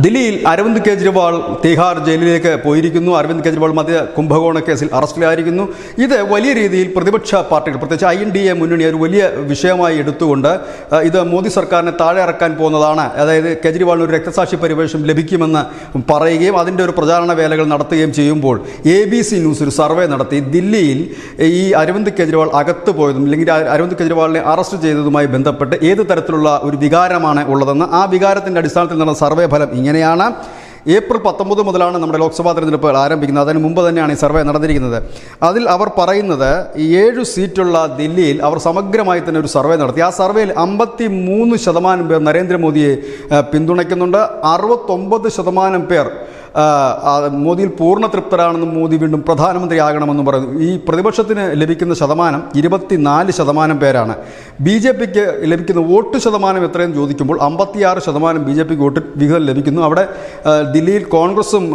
ദില്ലിയിൽ അരവിന്ദ് കെജ്രിവാൾ തിഹാർ ജയിലിലേക്ക് പോയിരിക്കുന്നു. അരവിന്ദ് കെജ്രിവാൾ മദ്യ കുംഭകോണ കേസിൽ അറസ്റ്റിലായിരിക്കുന്നു. ഇത് വലിയ രീതിയിൽ പ്രതിപക്ഷ പാർട്ടികൾ, പ്രത്യേകിച്ച് INDA മുന്നണി ഒരു വലിയ വിഷയമായി എടുത്തുകൊണ്ട് ഇത് മോദി സർക്കാരിനെ താഴെ ഇറക്കാൻ പോകുന്നതാണ്, അതായത് കെജ്രിവാളിന് ഒരു രക്തസാക്ഷി പരിവേഷം ലഭിക്കുമെന്ന് പറയുകയും അതിൻ്റെ ഒരു പ്രചാരണ വേലകൾ നടത്തുകയും ചെയ്യുമ്പോൾ ABC ന്യൂസ് ഒരു സർവേ നടത്തി ദില്ലിയിൽ ഈ അരവിന്ദ് കെജ്രിവാൾ അകത്ത് പോയതും അല്ലെങ്കിൽ അരവിന്ദ് കെജ്രിവാളിനെ അറസ്റ്റ് ചെയ്തതുമായി ബന്ധപ്പെട്ട് ഏത് തരത്തിലുള്ള ഒരു വികാരമാണ് ഉള്ളതെന്ന് ആ വികാരത്തിൻ്റെ അടിസ്ഥാനത്തിൽ നടന്ന സർവേ ഫലം ഇങ്ങനെയാണ്. ഏപ്രിൽ 19 മുതലാണ് നമ്മുടെ ലോക്സഭാ തെരഞ്ഞെടുപ്പുകൾ ആരംഭിക്കുന്നത്. അതിന് മുമ്പ് തന്നെയാണ് ഈ സർവേ നടന്നിരിക്കുന്നത്. അതിൽ അവർ പറയുന്നത് 7 സീറ്റുള്ള ദില്ലിയിൽ അവർ സമഗ്രമായി തന്നെ ഒരു സർവേ നടത്തി. ആ സർവേയിൽ 53% പേർ നരേന്ദ്രമോദിയെ പിന്തുണയ്ക്കുന്നുണ്ട്. 69% പേർ മോദിയിൽ പൂർണ്ണ തൃപ്തരാണെന്നും മോദി വീണ്ടും പ്രധാനമന്ത്രിയാകണമെന്നും പറയുന്നു. ഈ പ്രതിപക്ഷത്തിന് ലഭിക്കുന്ന ശതമാനം 24% പേരാണ്. BJPക്ക് ലഭിക്കുന്ന വോട്ട് ശതമാനം എത്രയെന്ന് ചോദിക്കുമ്പോൾ 56% BJPക്ക് വോട്ട് വിഹിതം ലഭിക്കുന്നു. അവിടെ ദില്ലിയിൽ കോൺഗ്രസും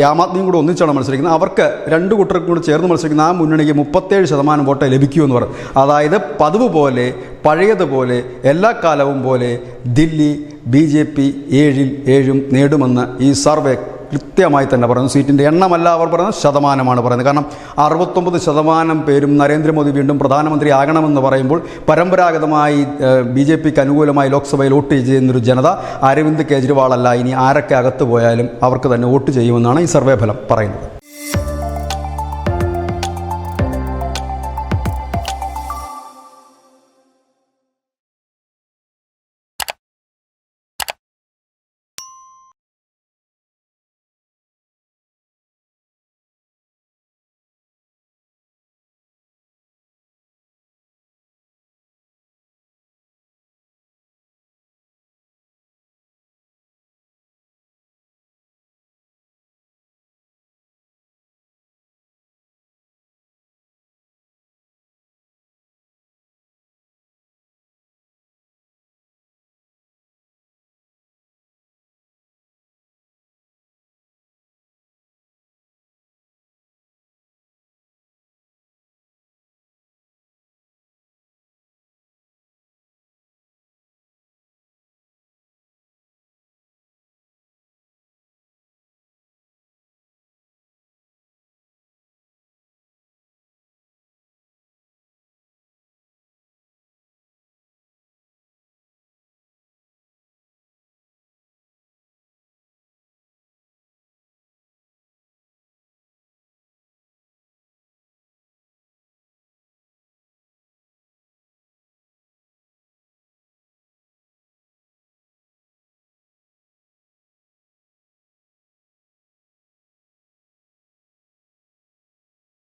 ആം ആദ്മിയും കൂടെ ഒന്നിച്ചാണ് മത്സരിക്കുന്നത്. അവർക്ക് രണ്ട് കൂട്ടർക്കും കൂടെ ചേർന്ന് മത്സരിക്കുന്ന ആ മുന്നണിക്ക് 37% വോട്ടേ ലഭിക്കൂ എന്ന് പറയും. അതായത് പതിവ് പോലെ പഴയതുപോലെ എല്ലാ കാലവും പോലെ ദില്ലി BJP 7-7 നേടുമെന്ന് ഈ സർവേ കൃത്യമായി തന്നെ പറയുന്നു. സീറ്റിൻ്റെ എണ്ണമല്ല അവർ പറയുന്നത്, ശതമാനമാണ് പറയുന്നത്. കാരണം 69% പേരും നരേന്ദ്രമോദി വീണ്ടും പ്രധാനമന്ത്രിയാകണമെന്ന് പറയുമ്പോൾ പരമ്പരാഗതമായി BJPക്ക് അനുകൂലമായി ലോക്സഭയിൽ വോട്ട് ചെയ്യുന്നൊരു ജനത അരവിന്ദ് കെജ്രിവാൾ അല്ല, ഇനി ആരൊക്കെ അകത്ത് പോയാലും അവർക്ക് തന്നെ വോട്ട് ചെയ്യുമെന്നാണ് ഈ സർവേ ഫലം പറയുന്നത്.